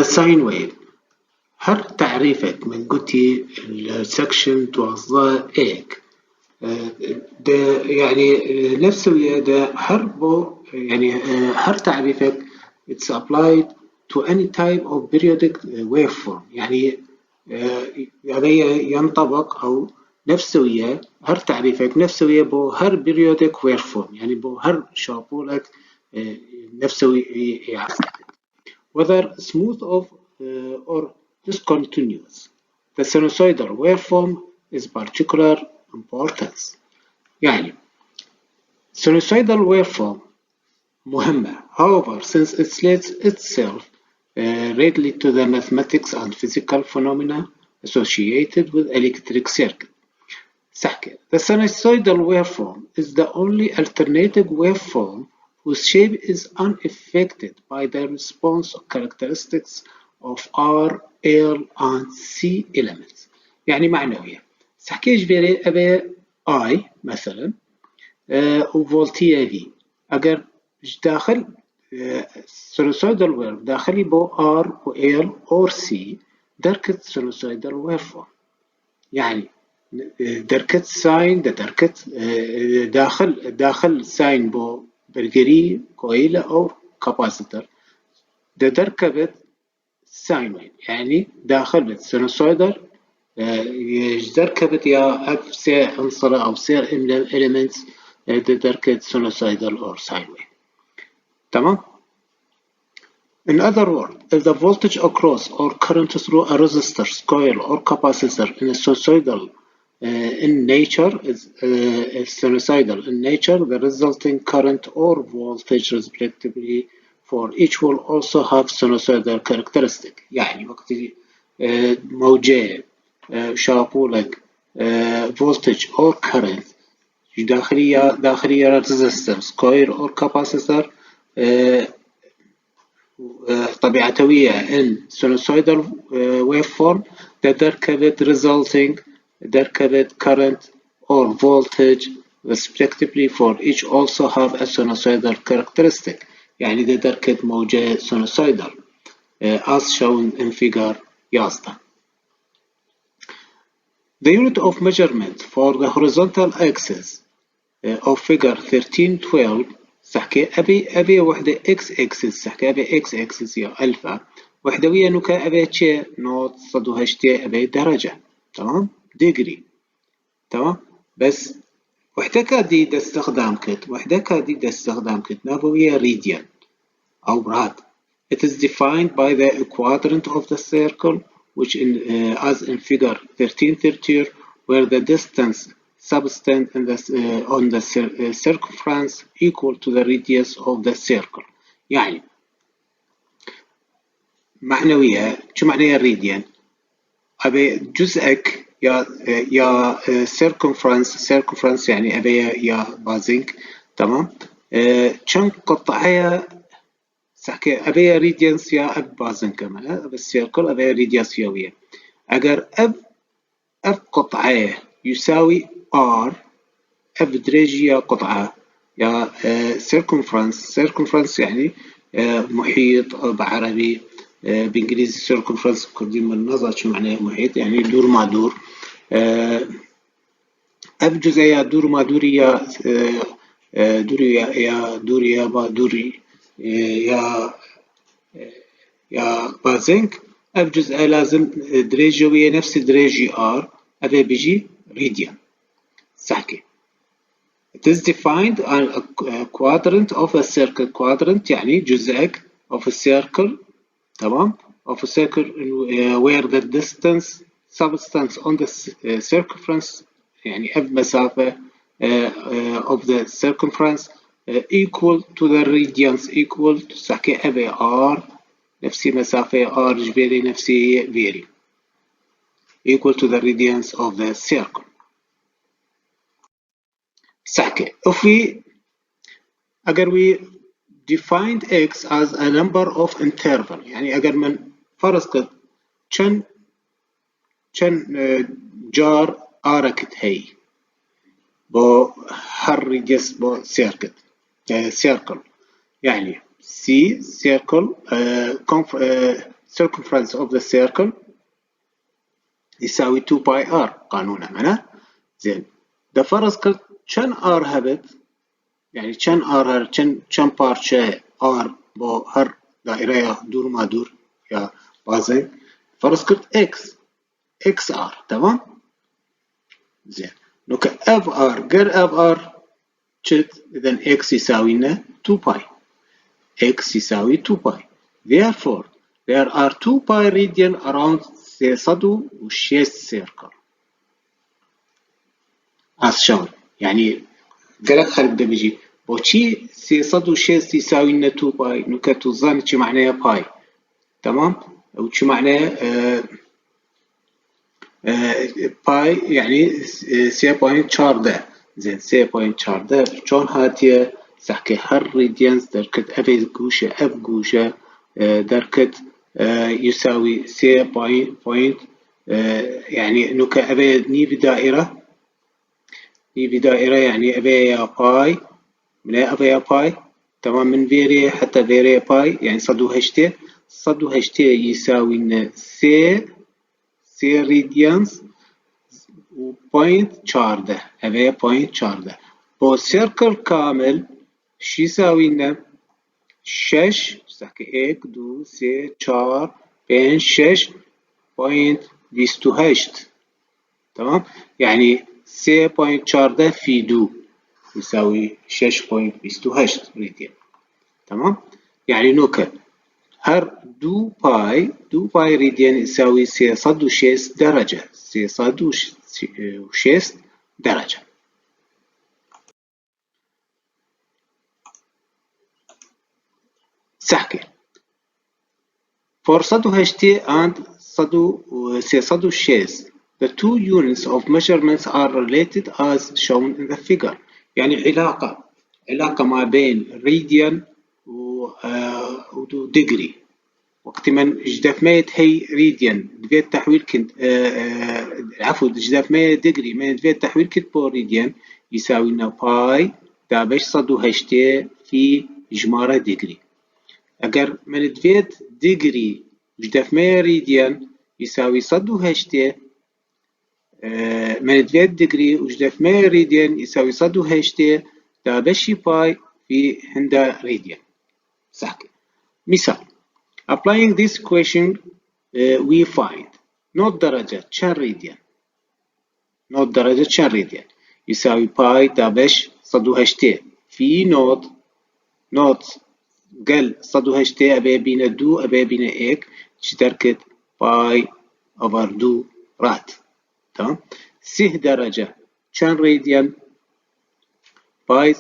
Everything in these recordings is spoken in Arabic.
ساين ويف هر تعريفك من قلتي السكشن توظى ايك ده يعني نفسه ده هر يعني هر تعريفك it's applied to any type of periodic waveform يعني ينطبق أو نفسوية هر تعريفك نفسوية بو هر periodic waveform يعني بو هر شابولك نفسوي whether smooth or discontinuous. The sinusoidal waveform is particular importance. يعني sinusoidal waveform مهمة. However, since it relates itself readily to the mathematics and physical phenomena associated with electric circuit. The sinusoidal waveform is the only alternative waveform whose shape is unaffected by the response characteristics of R, L, and C elements. يعني معنوية. سحكي جبري أبي I مثلا وفولتية V. أجر داخل sinusoidal wave داخلي بو R و L or C دركة sinusoidal waveform. يعني دركة ساين ده دركة داخل ساين بو برجري كويلة أو كاباسيتر ده دركبت ساين ويف يعني داخل sinusoidal دركبت يا أف سير عنصر أو سير elements ده دركة sinusoidal or sine wave. تمام. In other words, if the voltage across or current through a resistor, coil, or capacitor in a sinusoidal in nature is sinusoidal in nature, the resulting current or voltage respectively for each will also have sinusoidal characteristic. يعني وقت موجة شابولك voltage or current داخلية resistors, coil, or capacitor طبيعتوية in sinusoidal waveform that دركبت resulting دركبت current or voltage respectively for each also have a sinusoidal characteristic يعني ده دركت موجة sinusoidal as shown in figure ياسطا. The unit of measurement for the horizontal axis of figure 1312 سحكي أبي وحدة x axis سحكي أبي x axis يا ألفا وحدة ويا نوكا أبي تشي نوت صدوها شتي أبي درجة تمام degree تمام بس وحدة كادي دا استخدام كت نابوية radian أو براد. It is defined by the quadrant of the circle which as in figure 1330 where the distance subtend in the, on the circumference equal to the radius of the circle. يعني معنوية شو معنى radian؟ أبي جزءك يا circumference يعني أبي يا بازنك تمام؟ كم قطعية سحكي أبي radius يا أب بازنك كمان أبي السيركل أبي radius يوية. أجر أب قطعية يساوي R F درجة يا قطعة يا circumference يعني محيط بعربي بإنجليزي circumference قديم النظر شو معناه محيط يعني دور ما دور F جزء دور ما دوري يا دوري يا دوري يا با دوري يا بازنك F جزء لازم درجة ويا نفس درجة R أبي بيجي radian سحكي. It is defined as a quadrant of a circle. Quadrant يعني جزءك of a circle تمام of a circle where the distance substance on the circumference يعني F مسافة of the circumference equal to the radians equal to سحكي أبي R نفسي مسافة R جبالي نفسي فيري equal to the radians of the circle. سحكي if we defined x as a number of interval يعني أجر من فرض قد كان جار آركت هي بو هر radius بو circle يعني C circle circumference of the circle يساوي 2 باي r قانونها معناه زين ده فرض كرت كان r هبت يعني كان r هر كان بارشة r بو هر دائرة دور ما دور يا بازن فرض كرت x r تمام زين نوك f r غير f r شت إذن x يساوي لنا 2 باي x يساوي 2 باي therefore there are 2 pi radian around the صدو والشيس circle as shown يعني قالك خلق ده بيجي بوشي سي صدو شيس يساوي لنا 2 باي نكتو الظن شي معناه باي تمام او شي معناه باي يعني سي بوينت شارده زين سي بوينت شارده شلون هاتيه سحكي هر ريديانس دركت افي قوشه اف قوشه دركت يساوي سي بوينت يعني نوكا ابي ني بدائره يعني ابي يا باي من ابي يا باي تمام من فيري حتى فيري باي يعني صدو هشتي يساوي لنا سي ريديانس وبوينت شارده ابي بوينت شارده بو سيركل كامل شي يساوي لنا 6 سحكي 1 2 3 4 5 6 بوينت 28 تمام يعني 3.14 في 2 يساوي 6.28 ريديان تمام يعني نوكا هر 2 باي ريديان يساوي 306 درجة 306 درجة سحكي for صدو هشتي and صدو 306 the two units of measurements are related as shown in the figure يعني علاقة ما بين radian و degree وقت من جدف ميت هي radian دفيت تحويل كنت عفوا جدف ميت degree من دفيت تحويل كنت بو radian يساوي لنا باي دابش صدو هشتي في جمارة degree اگر من دفيت degree جدف ميت radian يساوي صدو هشتي من دفيت degree وجدف مية راديان يساوي صدو هشتي دابشي باي في هندا راديان سحكي مثال applying this equation we find نوت درجة شان راديان يساوي باي دابش صدو هشتي في نوت قل صدو هشتي أبي بينا دو أبي بينا إيك شتركت باي أوفر دو راد تمام سه درجة كان راديان باي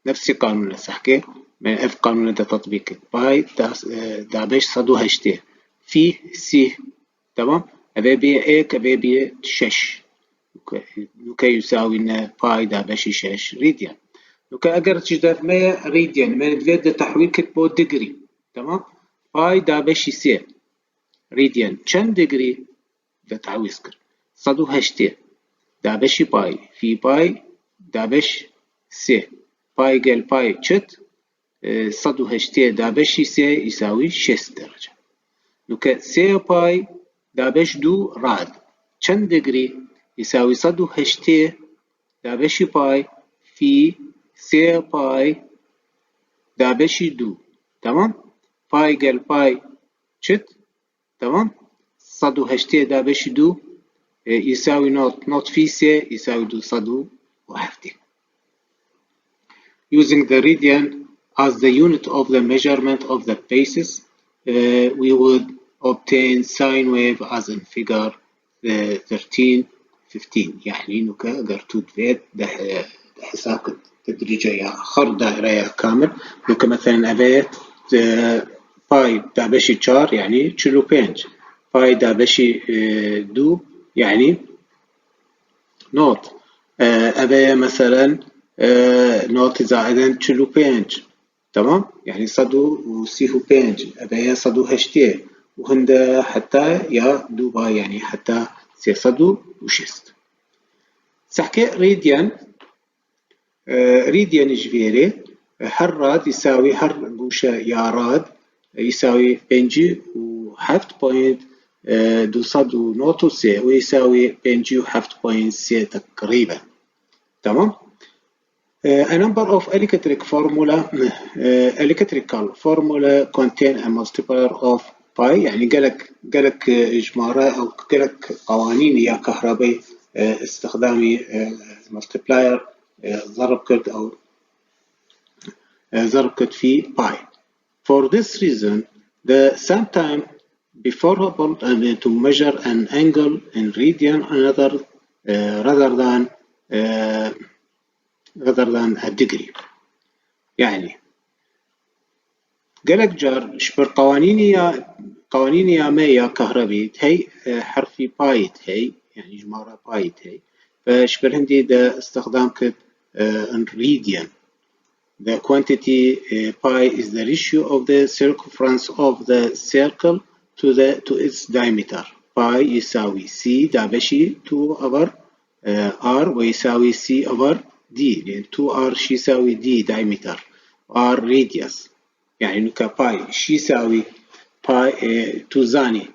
نفس قانون سحكي من اف قانون ده تطبيق باي دابش صدو هشتي في سه تمام ابي بي ايك ابي بي شش نوكا يساوي لنا باي دابش شش راديان نوكا اگر تجدف ما راديان من دفيد تحويل كتبو ديجري تمام باي دابش سه راديان كان ديجري ده تعويض كر صدو هشتي دابشي باي في باي دابش سي باي قال باي تشت صدو هشتي دابشي سي يساوي 6 درجة نوكا سي باي دابش دو راد چند ديجري يساوي صدو هشتي دابشي باي في سي باي دابشي دو تمام باي قال باي تشت تمام صدو هشتي دابشي دو يساوي نوت في سي يساوي دو صدو وحدة. Using the radian as the unit of the measurement of the basis, we would obtain sine wave as in figure 13-15. يعني نوكا قرتو دفيت ده حساب تدريجية خر دائرة كامل نوكا مثلا أبيت باي دابشي تشار يعني تشلو بينج باي دابشي دو يعني نوت أبي مثلا نوت زائدا تشلو بينج تمام يعني صدو وسيهو بينج أبي صدو هشتي وهندا حتى يا دوبا يعني حتى سي صدو وشست سحكي ريديان جفيري هر راد يساوي هر بوشة يا راد يساوي بنجي حفت بوينت دو صدو نوتو سي ويساوي بين جي وحفت بوينت سي تقريبا. تمام. A number of electrical formula contain a multiplier of pi. يعني قالك إجمارة أو قالك قوانين يا كهربي استخدامي multiplier ضرب كد أو ضرب كد في pi. For this reason, the sometime preferable to measure an angle in radian rather than a degree. يعني قالك جار شبر قوانينيا ميا كهربي هي حرفي بايت هي يعني جمارة بايت هي فشبر هندي ده استخدام كد radian. The quantity pi is the ratio of the circumference of the circle to its diameter. Pi يساوي c دابشي 2 over r ويساوي c over d لأن 2r شي يساوي d diameter r radius. يعني نكا باي شي يساوي باي توزاني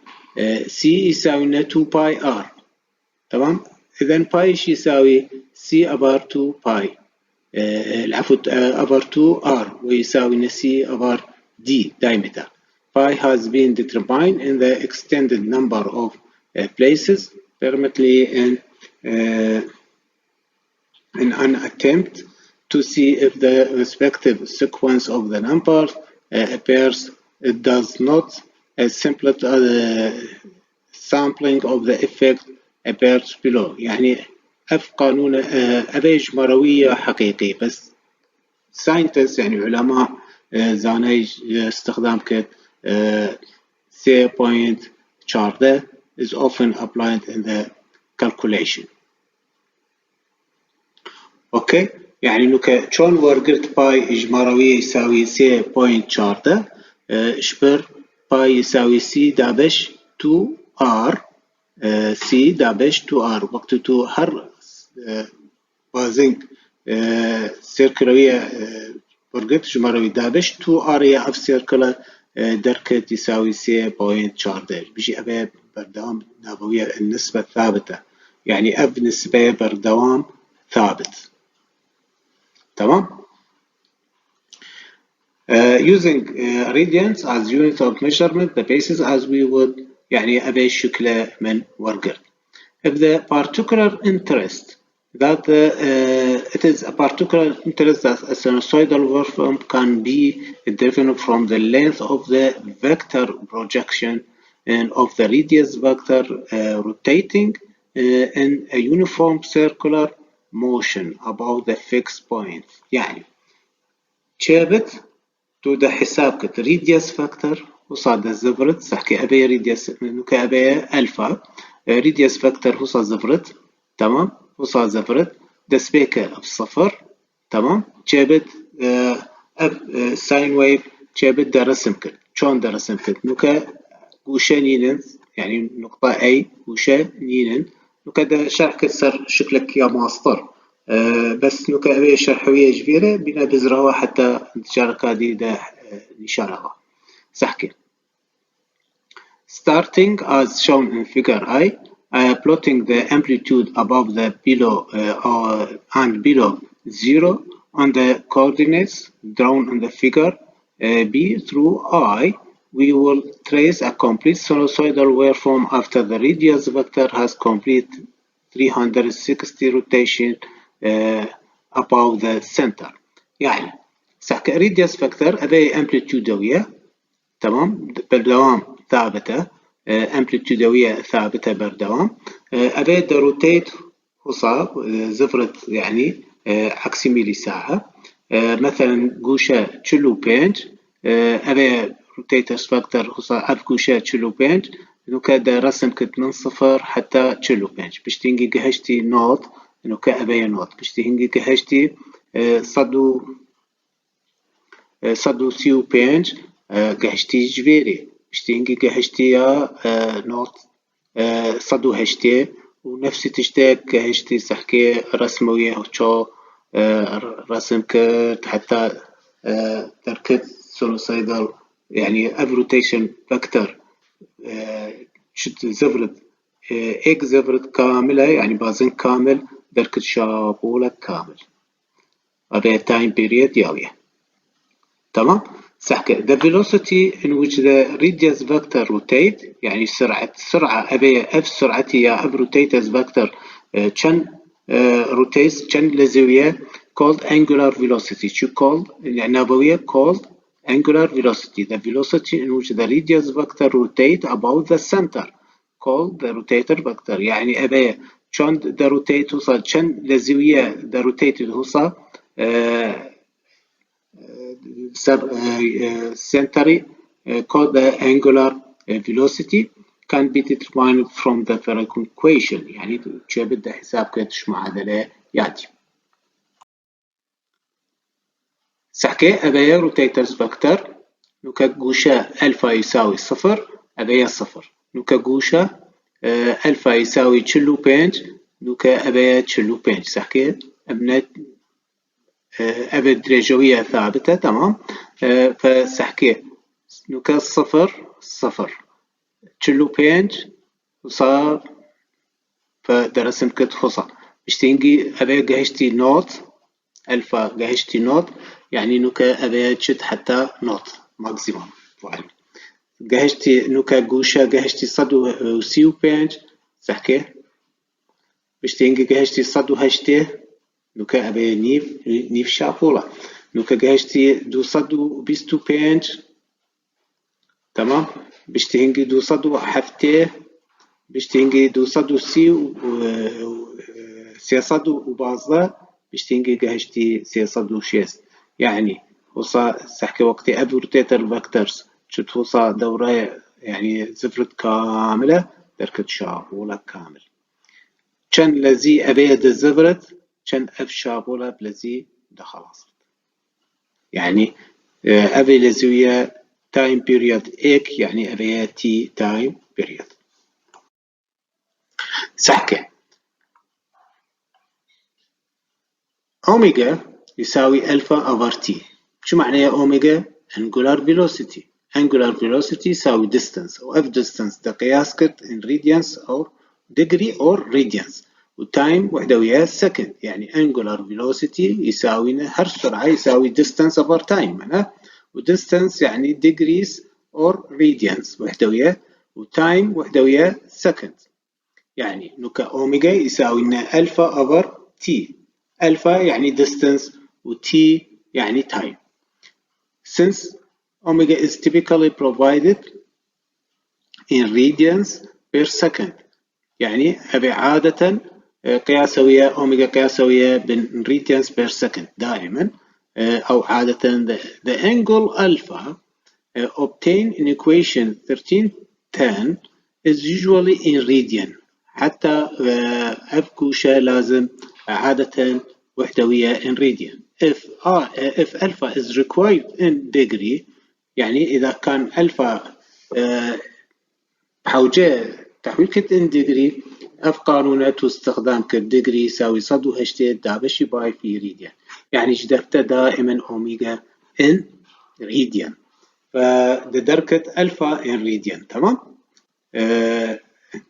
c يساوي لنا 2 باي r. تمام. إذن باي شي يساوي c over 2 باي العفو over 2r ويساوي لنا c over d diameter. Pi has been determined in the extended number of places permanently in an attempt to see if the respective sequence of the numbers appears. It does not a simple sampling of the effect appears below. يعني اف قانون ابيج مرويه حقيقي بس scientists يعني علماء زاني استخدام كت say point chart is often applied in the calculation. اوكي يعني نوكا شون ورقرت باي اجمارويه يساوي سي بوينت شارده شبر باي يساوي سي دابش 2 ار سي دابش 2 ار وقت تو هر بازنج سيركلويه ورقرت اجمارويه دابش 2 ار يا اف سيركله دركت يساوي سي بوينت شارده بيجي ابي بردوام نابويه النسبه الثابته يعني اب نسبه بردوام ثابت. تمام. Using radians as unit of measurement the basis as we would يعني أبي شكله من ورقر. If the particular interest that it is a particular interest that a sinusoidal waveform can be driven from the length of the vector projection and of the radius vector rotating in a uniform circular motion about the fixed point. يعني شابت تو ده حسابك ريديوس فاكتور وصاد الزفرت سحكي أبي ريديوس نوكا أبي ألفا ريديوس فاكتور وصاد زفرت. تمام. وصاد زفرت ده سبيكة بصفر. تمام. شابت أب ساين ويف شابت ده رسم كت شون ده رسم كت نوكا وشا نينن يعني نقطة A وشا نينن نوكا ده شرح كسر شكلك يا ماستر بس نوكا أبي شرحوية كبيرة بنا بزرها حتى نتشارك هذه ده نشارها سحكي. Starting as shown in figure I am plotting the amplitude above the below and below 0 on the coordinates drawn in the figure B through I. We will trace a complete sinusoidal waveform after the radius vector has complete 360 rotation above the center. يعني سحكي radius vector أبي amplitudeوية. تمام. بالدوام ثابتة amplitudeوية ثابتة بالدوام أبي روتيت حصى زفرت يعني عكس ميلي ساعة مثلا قوشة تشلو بينج أبي روتيترز فاكتور حصى أب قوشة تشلو بينج إنه كده رسم كت من صفر حتى تشلو بينج بشتينجي جهشتي نوت إنه كأبي نوت بشتينجي جهشتي صدو سيو بينج جهشتي جبيري بشتينجي جهشتي يا نوت صدو هشتي ونفسي تشتاك جهشتي سحكي رسموية وشو رسم كت حتى تركت sinusoidal يعني ab rotation vector شت زفرت إك زفرت كاملة يعني بازن كامل دركت شابولة كامل هذا time period ياوية تمام سحكة the velocity in which the radius vector rotate يعني سرعة أبي F سرعتي يا F rotate as vector كان rotates كان لزاوية called angular velocity شو called يعني نابوية called angular velocity the velocity in which the radius vector rotate about the center called the rotator vector يعني أبي كان the rotate توصل كان لزاوية the rotate توصل century called the angular velocity can be determined from the Ferrari equation يعني شو بدأ حساب كدش معادلة ياتي سحكي أبيا روتيترز فاكتور نوكا جوشا ألفا يساوي صفر أبيا صفر نوكا جوشا ألفا يساوي تشلو بينج نوكا أبيا تشلو بينج سحكي أبنت أبد رجوية ثابتة تمام فسحكي نوكا صفر تشلو بينج وصار فدرسم كت خصا بشتينجي أبي جهشتي نوت ألفا جهشتي نوت يعني نوكا أبي تشد حتى نوت ماكسيموم فعلا جهشتي نوكا جوشا جهشتي صدو وسيو بينج سحكي بشتينجي جهشتي صدو هشتي نوكا أبي نيف شابولا نوكا جهشتي دو صدو بيستو بينج تمام بشتينجي دو صدو حفتي بشتينجي دو صدو سي صدو وبازا بشتينجي جهشتي سي صدو شيست يعني وصا سحكي وقتي أبي روتيتر فاكتورز شت وصا دورة يعني زفرت كاملة دركت شابولا كامل كان لذي أبي الزفرت كان أب شابولا بلذي دخلاص يعني أبي لزوية time period إك يعني أبي تي time period سحكة أوميجا يساوي ألفا أوفر تي شو معنى أوميجا؟ angular velocity angular velocity يساوي distance أو F distance ده قياس كت in radians أو degree or radians وتايم وحدة وياه second يعني angular velocity يساوي هر سرعة يساوي distance over time معناه وديستانس يعني degrees or radians وحدة وياه وتايم وحدة وياه second يعني نوكا أوميجا يساوي لنا ألفا over t ألفا يعني distance و t يعني time since omega is typically provided in radians per second يعني أبي عادة قياسوية أوميجا قياسوية بين radians per second دائما أو عادة the angle alpha obtained in equation 1310 is usually in radian حتى F كوشة لازم عادة وحدوية in radian if alpha is required in degree يعني إذا كان alpha حوجة تحويل كت in degree اف قانونات واستخدام كالديجري يساوي صد وهشتي دابشي باي في ريديان يعني جدرت دائما اوميجا ان ريديان فدركة الفا ان ريديان تمام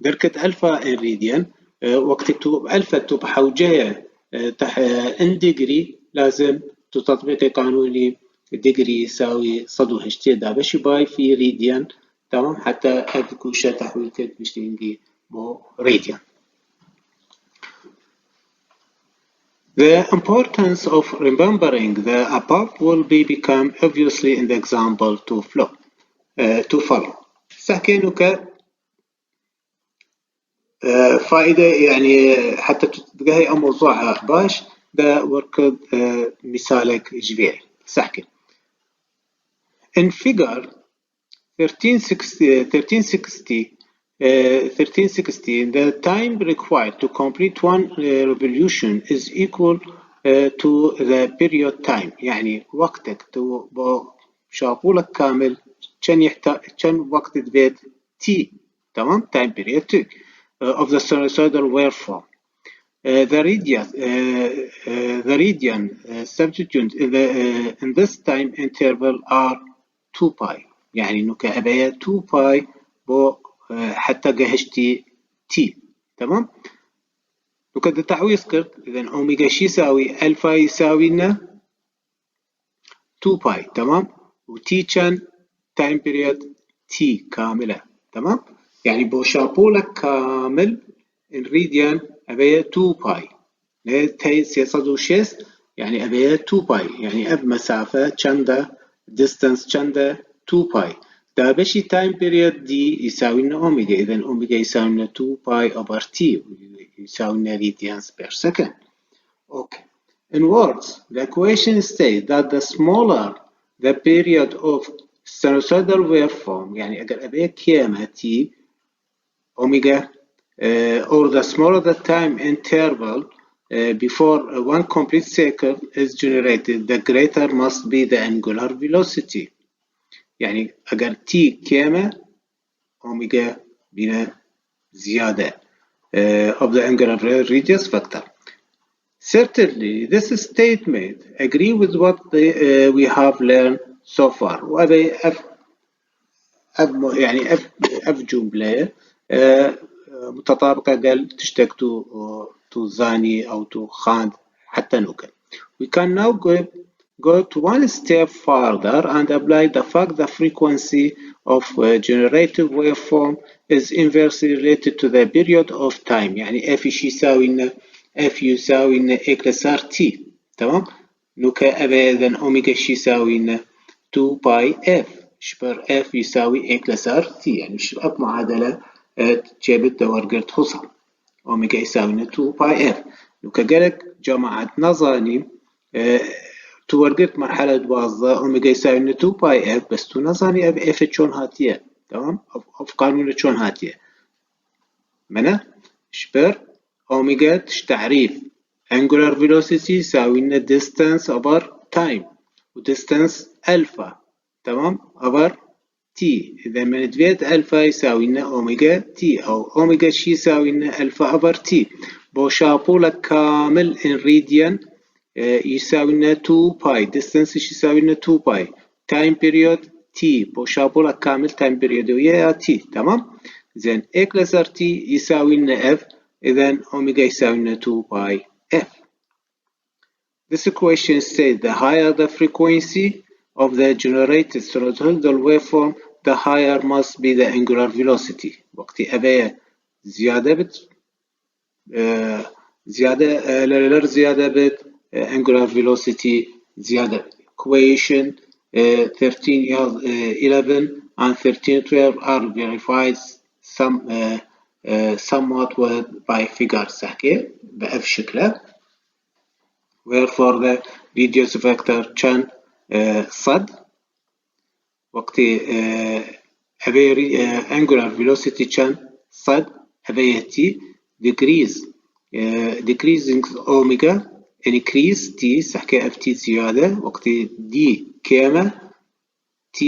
دركة الفا ان ريديان وقت تكتب الفا تب حوجة ان ديجري لازم تطبيق قانوني ديجري يساوي صد وهشتي دابشي باي في ريديان تمام حتى أدكوشة تحويل كت بشتينجي radian. The importance of remembering the above will become obviously in the example to follow. سحكينك فائدة يعني حتى تلقاهي موضوعها باش ده وركض مثالك جبيع سحكي. In figure 1360 the time required to complete one revolution is equal to the period time يعني وقتك شابولك كامل كان وقت تبيت t تمام time period t of the sinusoidal waveform the radian substitute in this time interval are 2 pi يعني نكا أبايا 2 pi بو حتى جهشتي تي. تمام. لو كده تعويض كرت إذا أوميجا شي يساوي ألفا يساوي لنا 2 باي. تمام. وتي كان تايم بيريود تي كاملة. تمام. يعني بو شابولك كامل الريديان أبيه 2 باي. هي سيصدو شيس يعني أبيه 2 باي يعني أب مسافة كندا distance كندا 2 باي. دا بشي تايم بيريود دي يساوي لنا أوميجا. إذا أوميجا يساوي لنا 2 باي over تي يساوي لنا radians per second. Okay. In words, the equation states that the smaller the period of sinusoidal waveform يعني أجر أبيه كيما تي omega or the smaller the time interval before one complete cycle is generated, the greater must be the angular velocity. يعني أجر t كيما omega بنا زيادة of the angular radius factor. Certainly, this statement agree with what we have learned so far. وأبي يعني جملة متطابقة قال تشتق to زاني أو to خاند حتى نوكل. We can now go to one step further and apply the fact the frequency of generative waveform is inversely related to the period of time. يعني F يساوي لنا F يساوي لنا A plus RT. تمام. نوكا أبا إذن أوميجا يساوي لنا 2 باي F شبر F يساوي A plus RT. يعني شبه معادلة جابت دور قرد خصم. أوميجا يساوي لنا 2 باي F. نوكا قالك جماعة نظاني تورقت مرحلة بازة أوميجا يساوي لنا 2 باي F بس تو نظاني أب F شون هاتية. تمام. أف قانون شون هاتية منه شبر أوميجا تعريف angular velocity يساوي لنا distance over time و distance ألفا. تمام. over t. إذا من دفيت ألفا يساوي لنا أوميجا تي أو أوميجا شي يساوي لنا ألفا over t. بو شابولة كامل in radian يساوي لنا 2 باي. distance يساوي لنا 2 باي. time period t. بو شابولة كامل time period ويا t. تمام. زين A plus RT يساوي لنا F. إذا أوميجا يساوي لنا 2 باي F. This equation states the higher the frequency of the generated sinusoidal waveform, the higher must be the angular velocity. وقت أبي زيادة بت زيادة بت angular velocity زيادة. Equation 1311 and 1312 are verified somewhat by figures سحكي بأف شكله. Wherefore the radius vector كان صد وقت أبي angular velocity كان صد أبي t decreasing omega increase t سحكي ft زيادة وقت d كامة t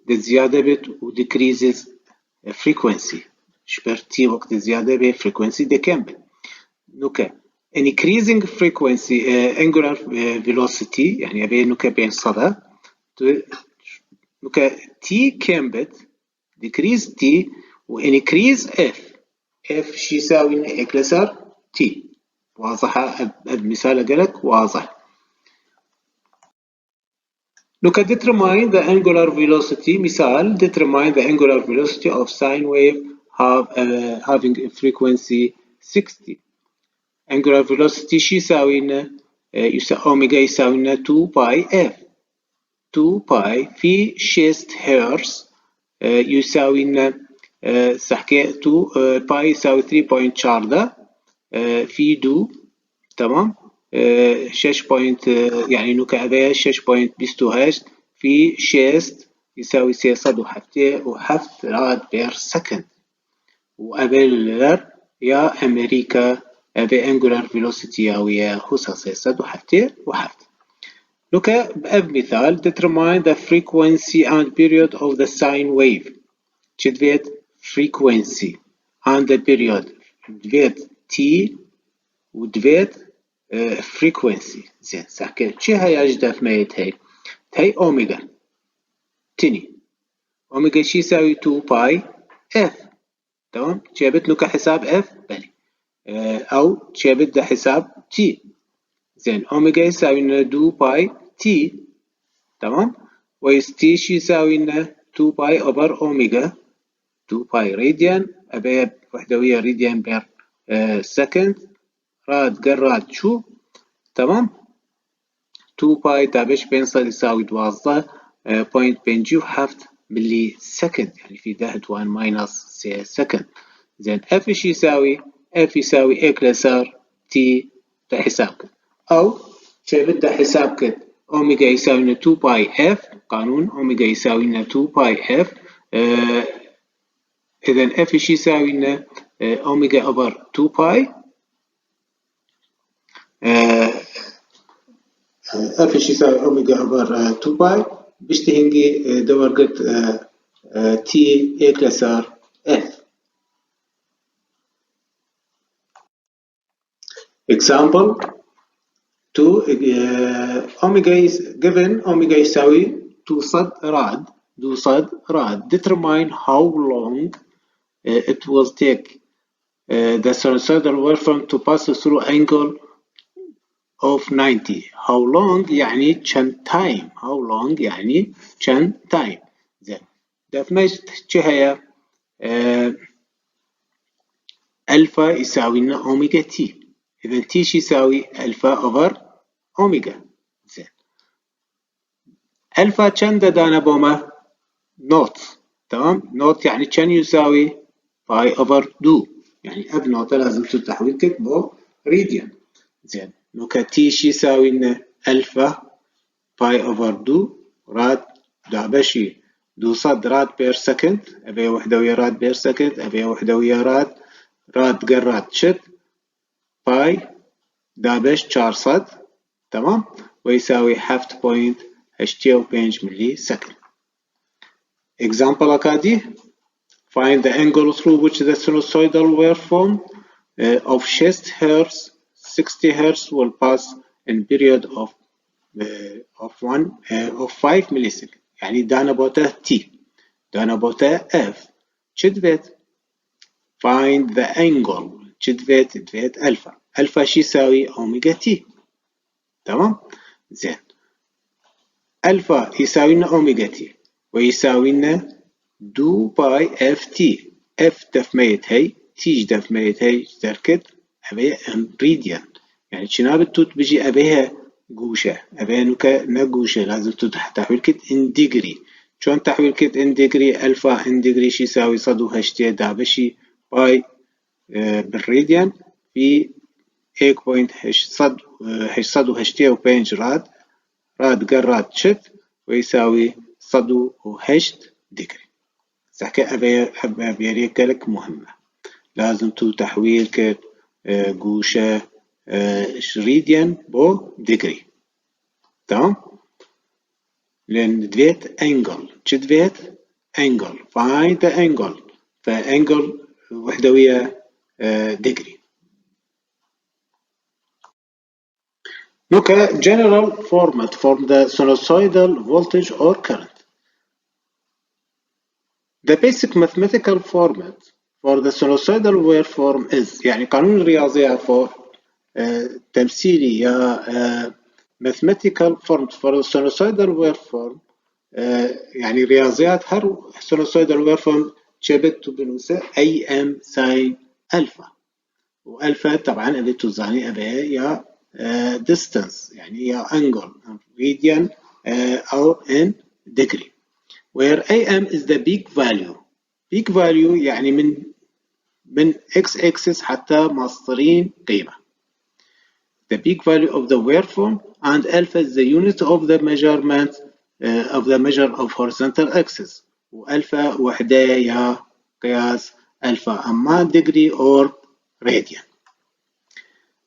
زيادة بت و decreases frequency شبر t وقت زيادة ب frequency دي كامل. نوكا increasing frequency angular velocity يعني أبي نوكا بين صدى نوكا t كامبت decrease t و increase f شي يساوي اكلسر t. واضحة المثال قالك واضح. نوكا determine the angular velocity مثال determine the angular velocity of sine wave having a frequency 60. angular velocity شي يساوي لنا أوميجا يساوي لنا 2 باي F. 2 باي في 6 هرتز يساوي لنا سحكي 2 باي يساوي 3.4 في دو. تمام. 6 يعني نوكا أبيا 6.28 في 6 يساوي 6.7 راد بير سكند. وأبيلر يا أمريكا أبي angular velocity ياوية خصها 6.7. لوكا بأب مثال determine the frequency and period of the sine wave. شدفيت frequency and the period دفيت t ودفيت frequency. زين سحكي شي هاي أجدف ميت هاي أوميجا تني أوميجا شي يساوي 2 باي F. تمام، جابت له كحساب F بلي، أو جابت له حساب T. زين أوميجا يساوي لنا 2 باي T. تمام، ويس T شو يساوي لنا 2 باي أوفر أوميجا 2 باي راديان، أبي وحدوية راديان بير سكند، راد قراد شو. تمام، 2 باي دابش بينصل يساوي 12 بوينت بنجي وحفت ملي سكند، يعني في دهت 1 ماينس سكند. زين اف ايش يساوي؟ اف يساوي اي كلاسر تي حسابك، او شي بدها حسابك اوميجا يساوي لنا 2 باي اف، قانون اوميجا يساوي لنا 2 باي اف. اذا اف ايش يساوي لنا اوميجا اوفر 2 باي، اف ايش يساوي اوميجا اوفر 2 باي بيشتهنجي دورقة تي اي كلاسر اف. example 2 omega is given omega يساوي 2 صد راد 2 صد راد. determine how long it will take the sinusoidal waveform to pass through angle of 90. how long يعني كم time. how long يعني كم time. زين دفنشت هي ألفا يساوي لنا أوميجا تي. إذا تي شو يساوي؟ ألفا أوفر أوميجا. زين ألفا كم دانا بوما؟ نوت. تمام، نوت يعني كم يساوي؟ باي أوفر دو، يعني أب نوت لازم تحويل كتبه ريديان. زين نوكا تي شو يساوي لنا؟ ألفا باي أوفر دو راد دابشي دو صد راد بير سكند، أبي وحدة ويا راد بير سكند، أبي وحدة ويا راد قراد شت باي دابش 400. تمام، ويساوي حفت بوينت 85 ملي سكند. example أكادي find the angle through which the sinusoidal waveform of 6 Hz 60 Hz will pass in period of 5 millisecond. يعني دانا بوتا T دانا بوتا F شدفت find the angle شدفت ألفا. ألفا شي يساوي أوميجا تي. تمام، زين ألفا يساوي لنا أوميجا تي ويساوي لنا 2 باي اف تي. اف دفميت هي تي دفميت هي تركت أبيها ريديان، يعني شناب التوت بيجي أبيها قوشة، أبيها نوكا نقوشة لازم تحويل كت ان ديجري. شون تحويل كت ان ديجري؟ ألفا ان ديجري شي يساوي صدو هشتي دابشي باي بالريديان في 8.8 وبينج راد قراد شت ويساوي صدو وهشت ديجري. سحكي أبي بيريكلك مهمة، لازم تو تحويل كت قوشة ريديان بو ديجري. تمام، لأن دفيت أنجل شدفيت أنجل find the angle، فأنجل وحدوية ديجري. Look at general format for the sinusoidal voltage or current. The basic mathematical format for the sinusoidal waveform is، يعني قانون الرياضيات for تمثيلي يا mathematical form for the sinusoidal waveform، يعني رياضيات هر sinusoidal waveform جبت بنوسه AM sin ألفا، وألفا طبعا أبي توزاني أبيها يا distance يعني يا angle radian أو in degree، where AM is the peak value. peak value يعني من x-axis حتى مصدرين قيمة. the peak value of the waveform, and alpha is the unit of the measurement of the measure of horizontal axis. وألفا وحدة يا قياس ألفا أما degree or radian.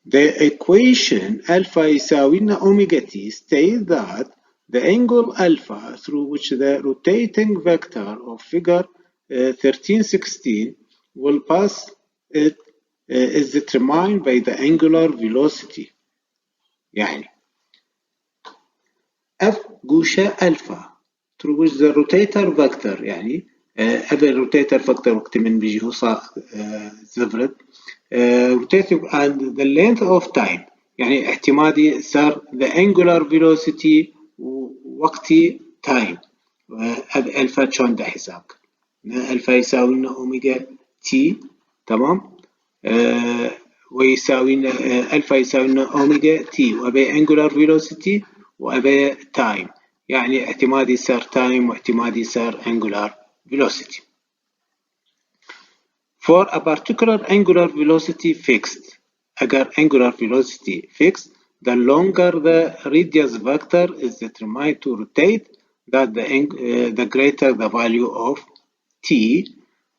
The equation alpha يساوي لنا omega t states that the angle alpha through which the rotating vector of figure 1316 will pass it is determined by the angular velocity. يعني F قوشة alpha through which the rotator vector يعني أبي روتيتر فاكتور وقت من بيجي هو زفرد rotating and the length of time يعني اعتمادي صار the angular velocity ووقتي time هذا ألفا شلون ده حسابك ألفا يساوي لنا أوميجا تي تمام ويساوي لنا ألفا يساوي لنا أوميجا تي وأبي angular velocity وأبي time يعني اعتمادي صار time واعتمادي صار angular velocity. For a particular angular velocity fixed, agar angular velocity fixed, the longer the radius vector is determined to rotate, that the greater the value of t,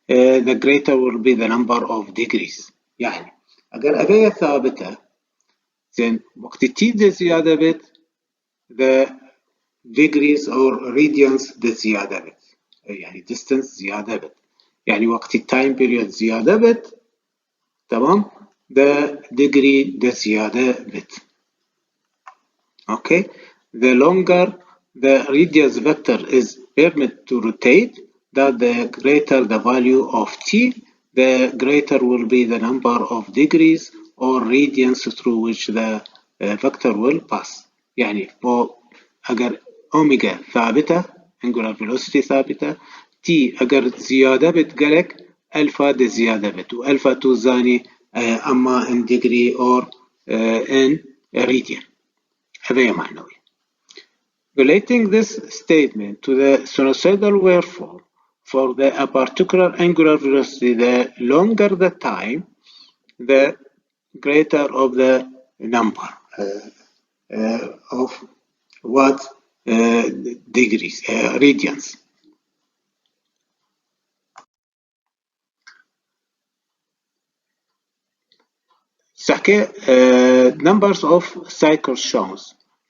the greater will be the number of degrees. يعني agar أبيها ثابتة زين وقت t ده زيادة بت the degrees or radians ده زيادة بت يعني distance زيادة بت يعني وقت التايم بيريود زيادة بت تمام the degree ده زيادة بت okay the longer the radius vector is permitted to rotate that the greater the value of t the greater will be the number of degrees or radians through which the vector will pass يعني أجر أوميجا ثابتة angular velocity ثابتة تي أجر زيادة بتقلك ألفا دي زيادة بت وألفا توزاني أما in degree or in radian هذا معنوي. Relating this statement to the sinusoidal waveform for a particular angular velocity, the longer the time, the greater of the number of what degrees, radians. Numbers of cycles shown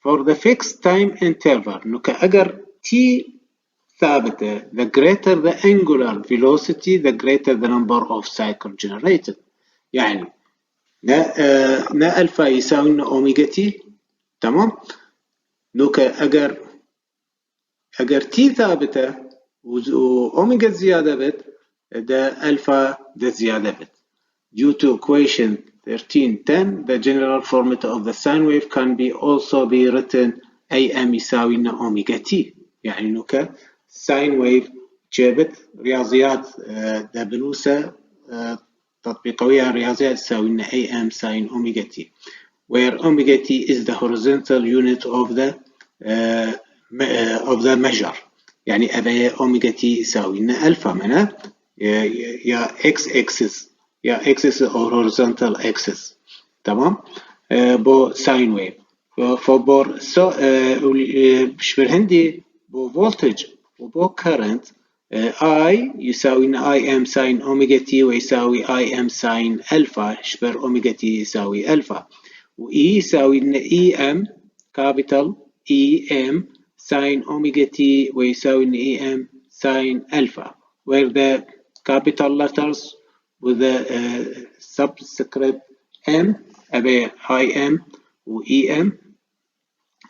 for the fixed time interval أجر t ثابتة the greater the angular velocity the greater the number of cycles generated يعني نا ألفا يساوي لنا أوميجا تي تمام أجر تي ثابتة وأوميجا زيادة بت ده ألفا ده زيادة بت due to equation 1310 the general formula of the sine wave can be also be written am يساوي لنا أوميجا تي يعني نوكا sine wave جابت رياضيات دبلوسة تطبيقية رياضيات تساوي لنا am sin omega t where omega t is the horizontal unit of the measure يعني أبي omega t يساوي لنا ألفا منها يا x axis يا axis or horizontal axis تمام بو sine wave فبور بشبرهندي بو voltage وبو current I يساوي I am sin omega t ويساوي I am sin alpha شبر omega t يساوي alpha و E يساوي E m capital E m sin omega t ويساوي E m sin alpha where the capital letters with the subscript m أبي I m و E m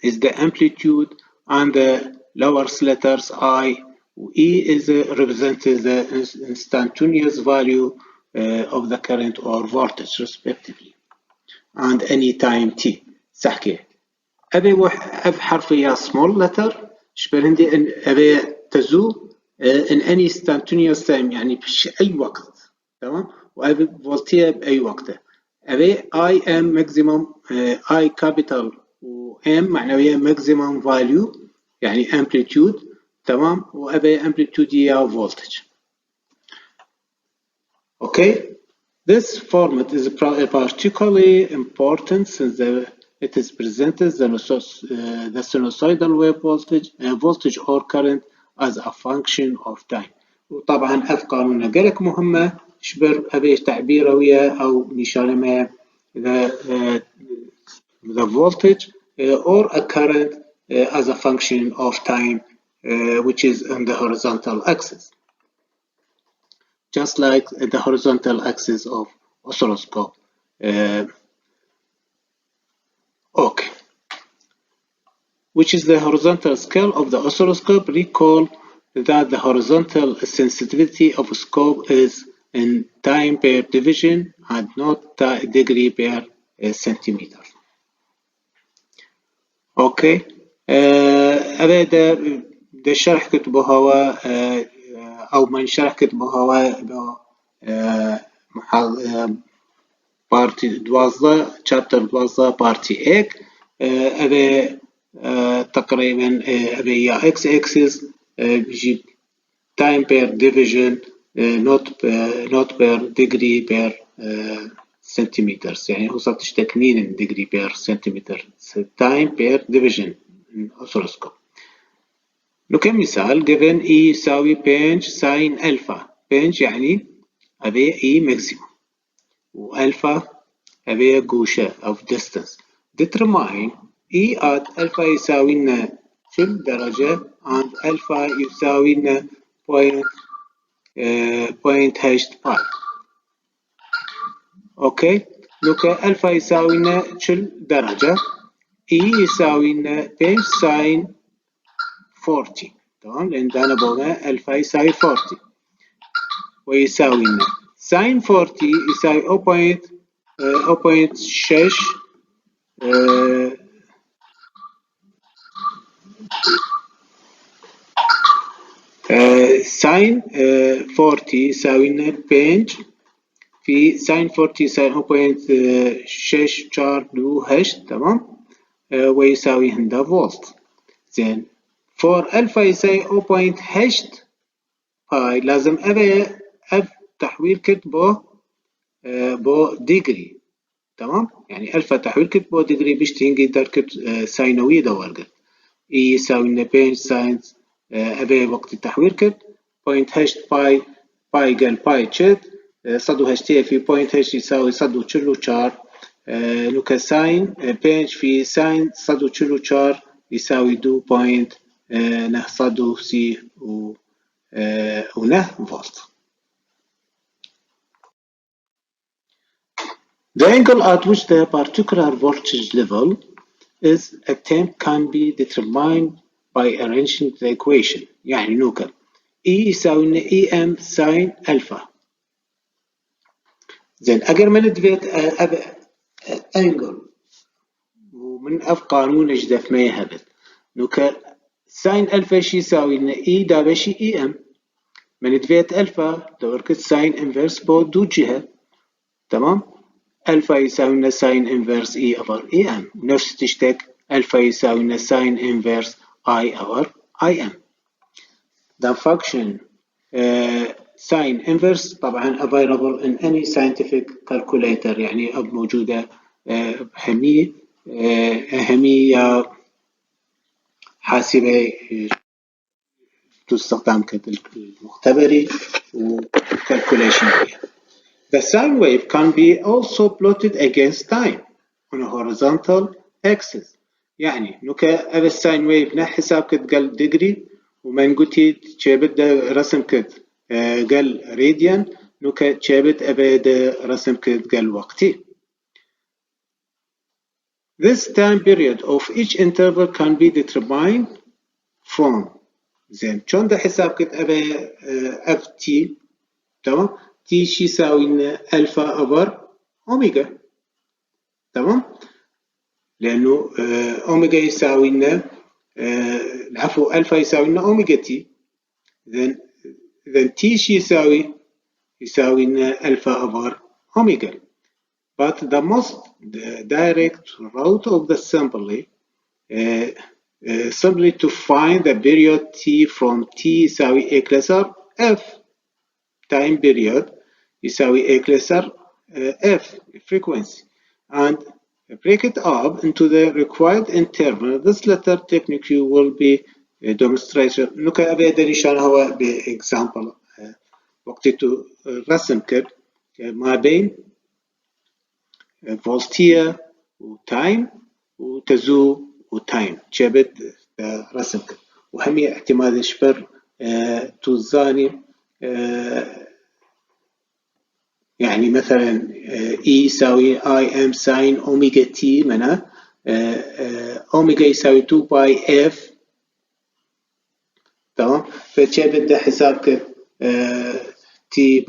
is the amplitude and the lower letters I E is represented the instantaneous value of the current or voltage respectively and any time t سحكي أبي حرف يا small letter شبرهندي إن أبي تزو in any instantaneous time يعني في أي وقت تمام وأبي فولتية بأي وقت أبي I am maximum I capital و M معنوية maximum value يعني amplitude تمام وأبي amplitude يا voltage. Okay, this format is particularly important since it is presented the sinusoidal wave voltage or current as a function of time. وطبعا قانون قالك مهمة شبر أبي تعبيره ويا أو نشانة the voltage or a current as a function of time which is on the horizontal axis, just like the horizontal axis of oscilloscope. Okay, which is the horizontal scale of the oscilloscope. Recall that the horizontal sensitivity of scope is in time per division and not degree per centimeter. اوكي هذا ده شرح كتبه هو او من شرح كتبه هو بارتي دوازده chapter دوازده بارتي اك هذا تقريبا هذا x axis بيجي time per division not per degree per centimeters يعني هو صارت تكنين degree per centimeter time per division oscilloscope. كمثال given E يساوي pinch sin alpha pinch يعني أبي E maximum والفا أبي جوشة of distance determine E at alpha يساوي لنا كل درجة and alpha يساوي لنا point h pi. اوكي الفا يساوي لنا كل درجة E يساوي لنا pinch sin 40 تمام لأن دانا بونا الفا يساوي 40 ويساوي لنا sin 40 يساوي 0.6 sin 40 يساوي لنا pinch في sin 40 يساوي 0.6 شار دو هش تمام ويساوي هندا فولت. زين for alpha يساوي 0.8 باي لازم أبي تحويل كت بو ديجري تمام يعني ألفا تحويل كت بو ديجري بيشتين قدر كت ساينوية دورقت إي يساوي لنا بين ساينز أبي وقت التحويل كت 0.8 باي قال باي تشد صدو هشتيه في 0.8 يساوي صدو تشلو شار لوكا ساين بين في ساين صدو تشلو شار يساوي 2 نه صدو سي ونه فولت. The angle at which the particular voltage level is attained can be determined by arranging the equation. يعني نوكل E يساوي لنا EM ساين ألفا. زين أجر من دفيت angle ومن قانون جدف ما يهبط نوكل ساين ألفا شي يساوي لنا E دابا شي EM من دفيت ألفا دوركت ساين انفرس بود دو جهة تمام ألفا يساوي لنا ساين انفرس E over EM نفس تشتك ألفا يساوي لنا ساين انفرس I over IM. The function ساين انفرس طبعا available in any scientific calculator يعني موجودة أهمية حاسبة تستخدم كالمختبري وكالكوليشن فيها. The sine wave can be also plotted against time on a horizontal axis. يعني نوكا أبا الساين ويف نا حساب كت قال ديجري ومن قلتي تشابت دا رسم كت قال راديان نوكا تشابت أبا دا رسم كت قال وقتي. This time period of each interval can be determined from زين شون دا حساب كت أبا اف تي تمام تي شي يساوي لنا ألفا أوفر أوميجا تمام لأنه أوميجا يساوي لنا العفو ألفا يساوي لنا أوميجا تي then تي شي يساوي لنا ألفا أوفر أوميجا but the most direct route of the simply to find the period t from t يساوي a closer f time period يساوي a closer f frequency and break it up into the required interval. This latter technique will be demonstrated. نوكا أبي أدري شان هو بإكزامبل وقت رسم كد ما بين فولتية وتايم وتزو وتايم جابت رسم كد وهمي اعتماد شبر توزاني يعني مثلا E يساوي I am sin أوميجا T منا أوميجا يساوي 2 باي F تمام. فشي بدي حسابك تي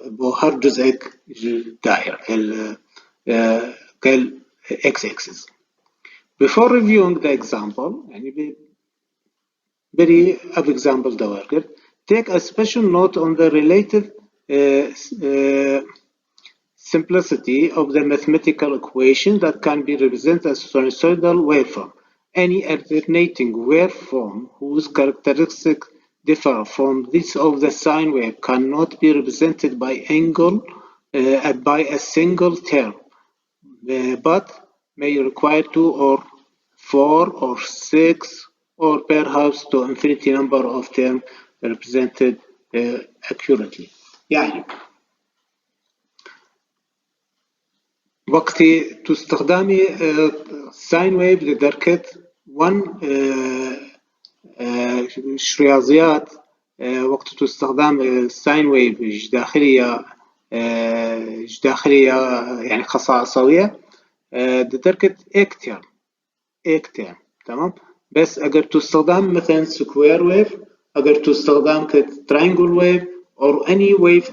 بوهر جزءك دائرة كال x axis. Before reviewing the example يعني very of example دواقر take a special note on the relative simplicity of the mathematical equation that can be represented as sinusoidal waveform. Any alternating waveform whose characteristics differ from this of the sine wave cannot be represented by angle by a single term, but may require 2 or 4 or 6 or perhaps to infinity number of terms represented accurately. يعني وقت استخدام ساين ويف لدرجة 1 رياضيات وقت تستخدم ساين ويف داخلية يعني خصائصية لدرجة اكتر تمام. بس اگر تستخدم مثلا سكوير ويف اگر تستخدم كترينجل ويف or any wave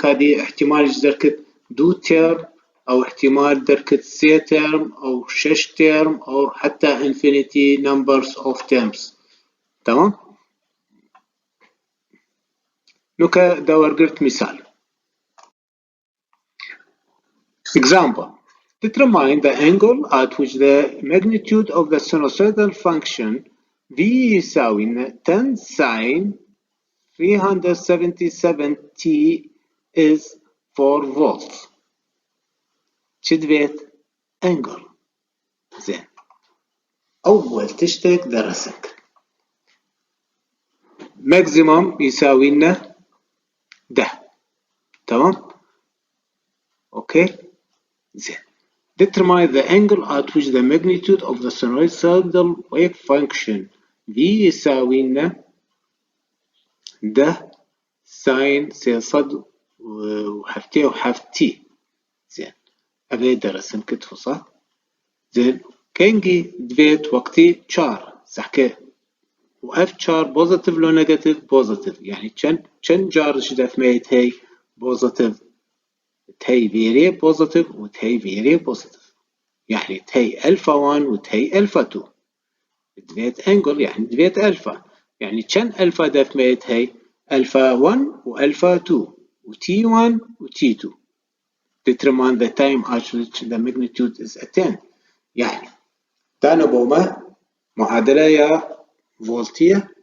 هذه احتمال درجة دو تيرم أو احتمال درجة سي تيرم أو 6 تيرم أو حتى infinity numbers of terms. تمام. نوكا دور قلت مثال. Example. Determine the angle at which the magnitude of the sinusoidal function V يساوي 10 sin 377t is 4 volts. شدبيت انجل. زين. أول تشتك درسك. ماكسيموم يساوي لنا ده. تمام؟ أوكي؟ زين. Determine the angle at which the magnitude of the sinusoidal wave function V يساوي لنا ده ساين صد وحفتي وحفتي. زين. أبي درسن كتفو صح؟ زين. كينجي دبيت وقتي تشار سحكي وأف تشار بوزيتيف لو نيجاتيف بوزيتيف يعني كان جار شدف ميت هي بوزيتيف تهي فيري بوزيتيف وتهي فيري بوزيتيف يعني تهي ألفا 1 وتهي ألفا 2 دبيت أنجل يعني دبيت ألفا يعني كان ألفا دف ميت هي ألفا 1 وألفا 2 وتي 1 وتي 2. Determine the time at which the magnitude is attained. يعني تانا بوما معادلة يا فولتية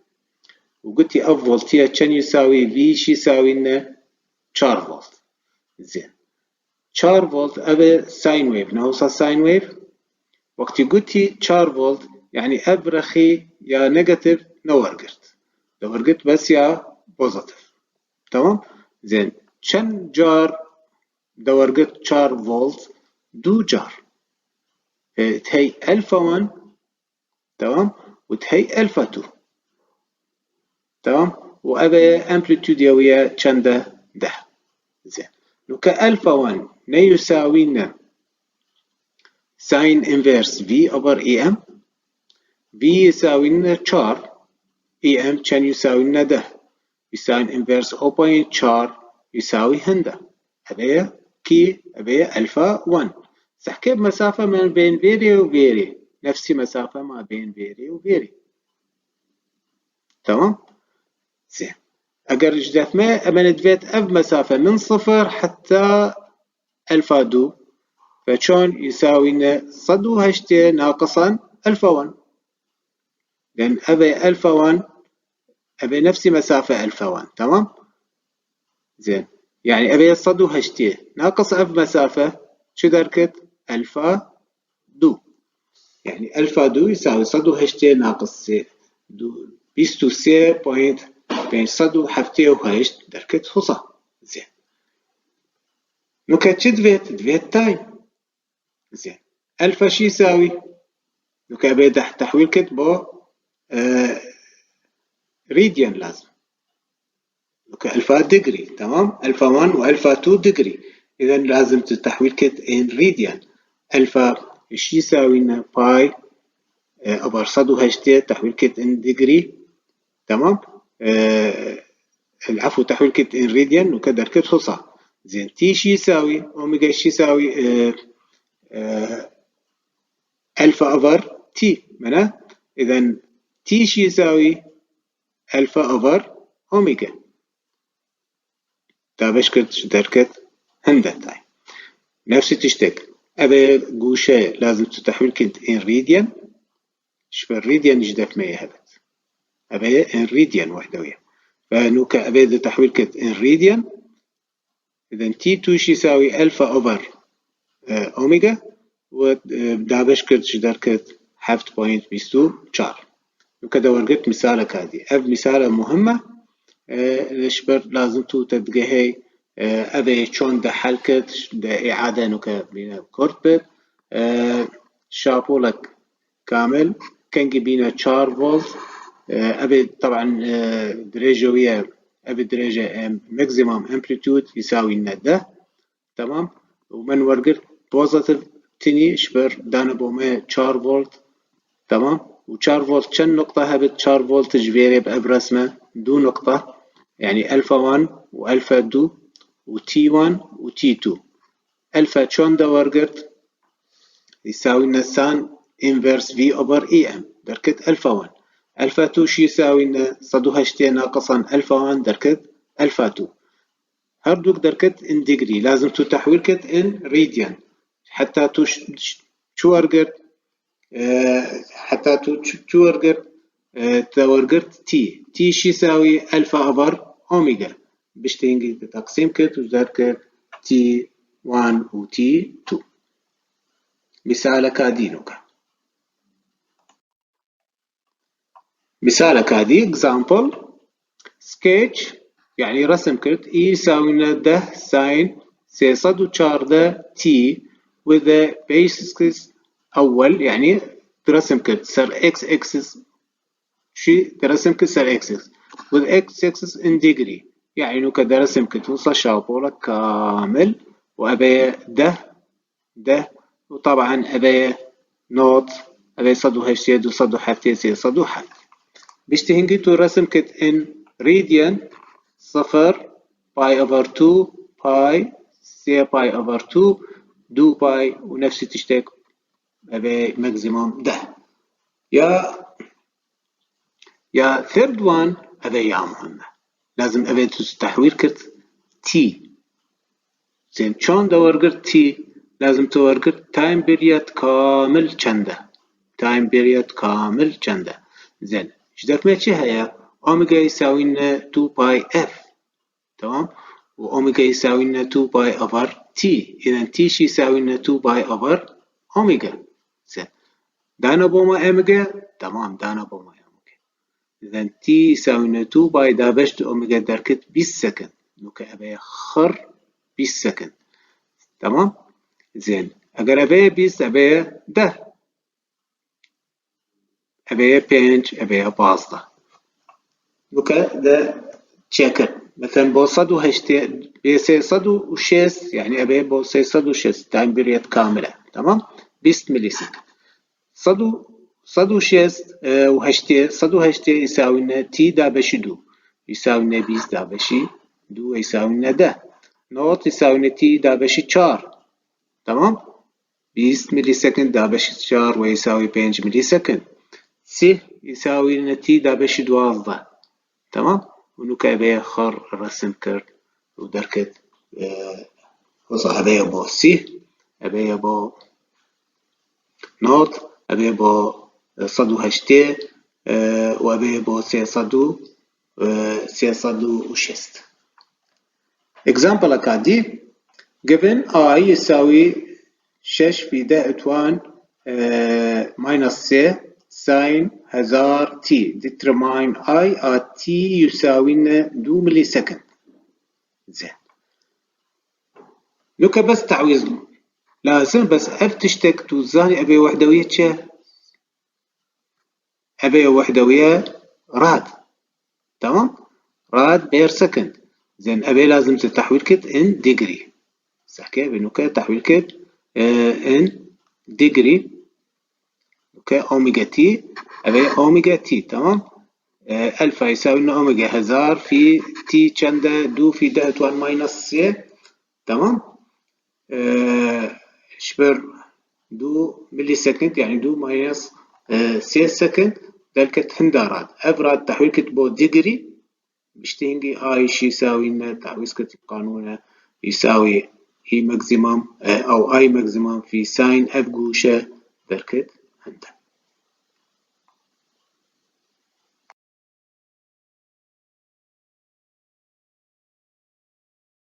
وقلتي اف فولتية كان يساوي في شي يساوي لنا 4 فولت. زين 4 فولت ابي ساين ويف نوصل ساين ويف وقتي قلتي 4 فولت يعني ابرخي يا نيجاتيف نورقت لو ورقت بس يا بوزيتيف. تمام. زين كان جار دورقت 4 فولت دو جار تهي ألفا 1 تمام وتهي ألفا 2 تمام وأبي أمبليتود يويا كندا ده. زين لوكا ألفا 1 يساوي لنا ساين انفيرس في أوفر إي أم في يساوي لنا شار إي أم كان يساوي لنا ده ساين انفيرس 0.4 يساوي هندا أبي كي أبي ألفا 1 سحكي بمسافة ما بين فيري وفيري نفس مسافة ما بين فيري وفيري. تمام. زين أجر جدات ما أمندفيت أف مسافة من 0 حتى ألفا 2 فشون يساوي لنا صدو هشتي ناقصا ألفا 1 لأن أبي ألفا 1 أبي نفس مسافة ألفا 1. تمام. زين يعني أبي صدو هشتي ناقص أف مسافة شو دركت ألفا 2 يعني ألفا 2 يساوي صدو هشتي ناقص سي دو بيستو سي بوينت بين صدو حفتي وهشت دركت خصا. زين نوكا دفيت تايم. زين ألفا شي يساوي نوكا بيدا تحويل كتبو ريديان لازم نوكا ألفا ديجري. تمام. ألفا 1 وألفا 2 ديجري إذا لازم تحويل كت إن ريديان. ألفا شي يساوي لنا باي أبر صدو هشتي تحويل كت إن ديجري. تمام. العفو تحويل كت إن راديان وكدر كت خصا. زين تي شي يساوي أوميجا شي يساوي ألفا أفر تي منا. إذا تي شي يساوي ألفا أفر أوميجا. تابش كت شدركت هندا تاي نفس تشتك أبي جوشة لازم تتحويل كت إن راديان. شوف الراديان جدك ما يهبط أبي إن راديان وحدوية. فنوكا أبي تحويل كت إن راديان. إذا تي 2 شي يساوي ألفا أوفر أوميجا ودابش كت شدركت حفت بوينت بيستو شار. وكذا ورقت مثالك هذه مثالة مهمة. الشبر لازم تو تدقهي أبي شون ده حلكت ده إعادة نوكا بينا كوربت شابولك كامل كان جبينا شار فولت. أبي طبعا درجة ويا أبي درجة ماكسيمم امبليتود يساوي لنا ده. تمام. ومن ورقت بوزيتيف تاني شبر دانا بوما شار فولت. تمام. وشار فولت شن نقطة هبت شار فولت جبيري بأبرسمة دو نقطة يعني ألفا 1 وألفا 2 وتي 1 وتي 2. ألفا شون دا ورقت يساوي لنا سان inverse V over EM دركت ألفا 1. ألفا 2 شي يساوي لنا صدو هشتي ناقصا ألفا 1 دركت ألفا 2. هردوك دركت إن ديجري لازم تو تحويل كت إن راديان حتى تو شو ورقت حتى تو ورقت تورقت تي شي يساوي ألفا أبر أوميجا بشتينجي تقسيم كت وذركت تي 1 و تي 2. مثالك هادينوكا مثالك هادي example sketch يعني رسم كرت E يساوي لنا ده ساين سي صد وشار ده تي with the basis أول يعني ترسم كرت سر x axis شي ترسم كرت سر x with x axis in degree يعني نوكا درسم كرت وصل شابولك كامل وأبي ده وطبعا أبي نوت أبي صدو هشتيد وصدو حفتيسي صدو حفت بيشتهنجي تو رسم كت إن راديان 0 باي أفر 2 باي سي باي أفر 2 دو باي ونفس تشتك أبي ماكسيموم ده يا ثيرد وان أبي يا مهمة لازم أبي تستحويل كت تي زين شون دور قرت تي لازم تورقت تايم بيريد كامل چنده تايم بيريد كامل چنده. زين شدك ما چه هيا اوميجا يساوي لنا 2 باي اف. تمام. واوميجا يساوي لنا 2 باي اوفر تي. اذا تي شي يساوي لنا 2 باي اوفر اوميجا. زين دانا بوما اوميجا. تمام دانا بوما اوميجا. اذا تي يساوي لنا 2 باي دابشت اوميجا دركت بالسكند نوكا ابي خر بالسكند. تمام. زين اگر ابي بيس ابي ده ابي بينج ابي بازدا نوكا ده تشيكر مثلا بو صدو هشتي بيسي صدو وشيس يعني ابي بو سي صدو شيس تايم بيريد كاملة. تمام. 20 ملي سكند صدو شيس وهشتي صدو هشتي يساوي لنا تي دابشي دو يساوي لنا 20 دابشي دو يساوي لنا ده نوت يساوي لنا تي دابشي 4. تمام. 20 ملي سكند دابشي 4 ويساوي 5 ملي سكند. سي يساوي لنا تي دابشي 12. تمام. ونوكا ابي خر رسم كرت ودركت وصح ابي بو سي ابي بو نوت ابي بو صدو هشتي وابي بو سي صدو وشست. example اكادي given I يساوي 6 في ده اتوان minus c ساين 1000 t determine I at t يساوي لنا 2 ملي سكند. زين لوكا بس تعويض لازم بس افتشتك توزاني ابي وحدوية چه ابي وحدوية راد. تمام. راد بير سكند. زين ابي لازم تتحويل كت ان ديجري صح كيف نوكا تحويل كت ان ديجري اوكي اوميجا تي هذا اوميجا تي تمام. الفا يساوي لنا اوميجا 1000 في تي چنده دو في 10 توان ماينس سي تمام. شبر دو ملي سكند يعني دو ماينس سي سكند ذلك هندارات افراد تحويل كتبو ديجري بشتينجي اي شي يساوي لنا تعويض كتب قانونه يساوي اي ماكسيمم او اي ماكسيمم في ساين اف جوشه ذلك هندا.